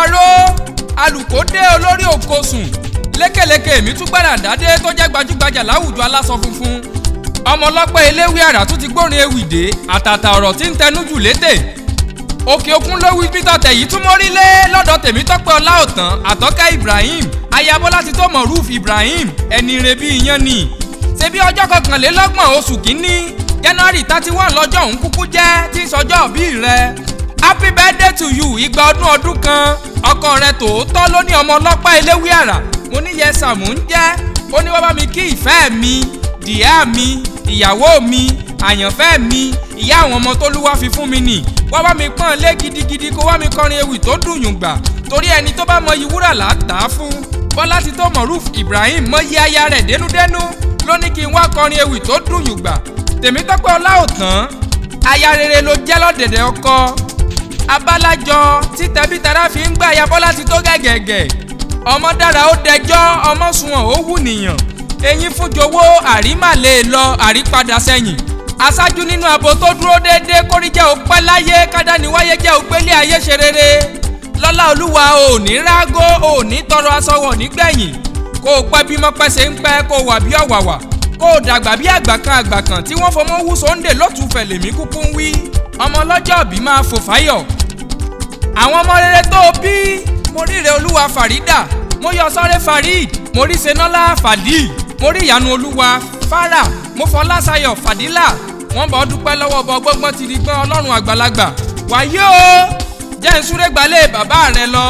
aró alùkòdé olórí òkosùn lékèlékè èmi tún gbàdà dádé tó jẹ́ gbajúgbajà láwùjọ aláṣọ funfun ọmọ ọlọ́pẹ́ eléwé àrà tún ti gbórin ewì dé àtàtà ọ̀rọ̀ tí ń tẹnu jù létè òkè òkun ló wí bí tọ̀tẹ̀ yìí tún mórí lé lọ́dọ̀ Tèmítọ́pẹ́ Ọláòtán Àtọ́kẹ́ Ibrahim ayabo láti tó Moruf Ibrahim ẹni ire bí iyán ni ṣebí ọjọ́ 21 oṣù kínní January 31 lọ́jọ́ òun kúkú jẹ́ tí ń sọjọ́ òbí rẹ happy birthday to you igba ọdún kan ọkọ rẹ tòótọ́ ló ní ọmọ ọlọ́pàá eléwé àrà mo ní yẹsà mò ń jẹ́ ó ní wọ́n bá mi kí ìfẹ́ mi dìá mi ìyàwó mi àyànfẹ́ mi ìyá àwọn ọmọ t'Olúwa fi fún mi nì wọ́n bá mi pọ́n lé gidigidi kó wá mi kọrin ewì tó dùn yùngbà torí ẹni tó bá mọyì wúrà là á tà á fún Bọ́lá ti tó Moruf Ibrahim mọyì aya rẹ̀ dénúdénú ló ní kí n wá kọrin ewì tó dùn yùngbà Tèmítọ́pẹ́ Ọláòtán aya rere ló jẹ́ lọ́dẹ̀dẹ̀ ọkọ abálájọ tí tẹbítara fi ń gbà ya Bọ́lá ti tó gẹ́gẹ́gẹ́ ọmọ dára ó dẹjọ́ ọmọ sunwọ̀n ó wù nìyàn eyín fún jowó àrímàlè lọ àrípadà sẹ́yìn aṣáájú nínú abo tó dúró déédéé kórìjẹ́ ò pẹ́ láyé kádániwáyé jẹ́ ògbélé ayé ṣe rere lọ́lá Olúwa ò ní rágó ò ní tọrọ aṣọwọ̀ nígbẹ̀yìn kó o pẹ́ bí mọ́pẹ́ ṣe ń pẹ́ kó o wà bí ọ̀wàwà kó o dàgbà bí àgbà kan tí wọ́n fọmọ́ wú sóńdè lótùúfẹ̀ lèmi kúkú ń wí ọmọ ọlọ́jọ́ bí máa fò fáyọ̀ àwọn ọmọ rere tó o bí mo ríre Olúwa Farida mo yọ sọ́rẹ́ Farid mo rí Senọ́lá Fadil mo rí ìyanu Olúwa Fara mo fọlá sayọ̀ Fadila wọ́n bọ̀ dúpẹ́ lọ́wọ́ bọ gbọ́ngbọ́n ti di gbọ́n Ọlọ́run àgbàlagbà wàyí o jẹ́ ń súré gbalẹ̀ bàbá rẹ lọ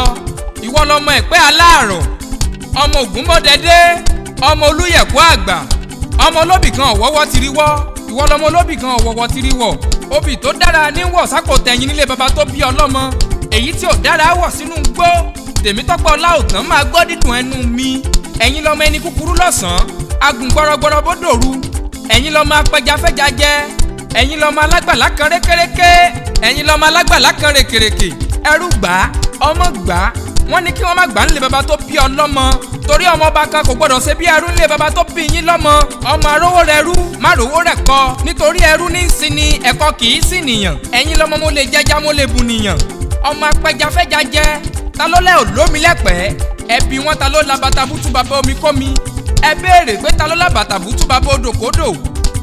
ìwọ lọmọ ẹ̀pẹ́ aláàrọ̀ ọmọ Ògúnmọ́dẹ́dẹ́ ọmọ Olúyẹ̀kú àgbà ọmọ olóbì kan ọ̀wọ́wọ́ ti rí wọ́ ìwọ lọmọ olóbì kan ọ̀wọ́wọ́ ti rí wọ̀ obì tó dára níwọ̀ sápò tẹ̀yìn nílé baba tó bí ọlọ́mọ èyí tí ò dára wọ̀ sínú gbó Tèmítọ́pẹ́ Ọláòtán máa gbọ́ dídùn ẹnu mi ẹ̀yin lọmọ ẹni kúkúrú lọ́sàn-án agùn gbọ́rọ̀gbọ́rọ̀ bó dòru ẹ̀yin lọmọ apẹjafẹ́ja jẹ ẹ̀yin lọmọ alágbàlá kan rékéréké ẹ̀yin lọmọ alágbàlá kan rékèrèkè ẹrú gbà ọmọ gbà wọ́n ní kí wọ́n má gbà nílé baba tó bí ọlọ́mọ torí ọmọ ọba kan kò gbọdọ̀ ṣe bí ẹrú nílé baba tó bí yín lọ́mọ ọmọ arówó rẹ rú má rówó rẹ kọ nítorí ẹrú ní í sin ni ẹ̀kọ́ kì í sì nìyàn ẹ̀yin lọmọ mo lè jẹja mo lè bu nìyàn ọmọ apẹjafẹ́ja jẹ ta ló lẹ́ òlómi lẹ́pẹ́ ẹbí wọn ta ló la bàtà bútú bàbá omi kó mi ẹ béèrè pé ta ló la bàtà bútú bàbá odòkodò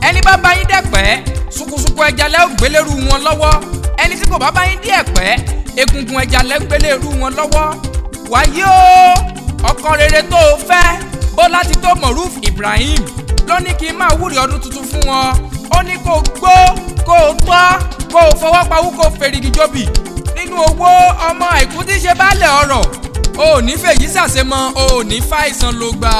ẹni bá bá yín dẹ̀pẹ́ sukusuku ẹja lẹ́ ògbélérú wọn lọ́wọ́ ẹni tí kò bá bá yín dẹ̀pẹ́ egungun ẹja lẹ́ ògbélérú wọn lọ́wọ́ wáyé o ọkọ rere tó o fẹ́ Bọ́lá ti tó Moruf Ibrahim ló ní kí n máa wúre ọdún tuntun fún wọn ó ní kó gbó kó o tọ́ kó o fọwọ́ pawú kó o fèrègì jóbì nínú owó ọmọ àìkú tí ṣe baálẹ̀ ọrọ̀ o ò ní fèyí ṣàṣemọ o ò ní fàìsàn ló gbà.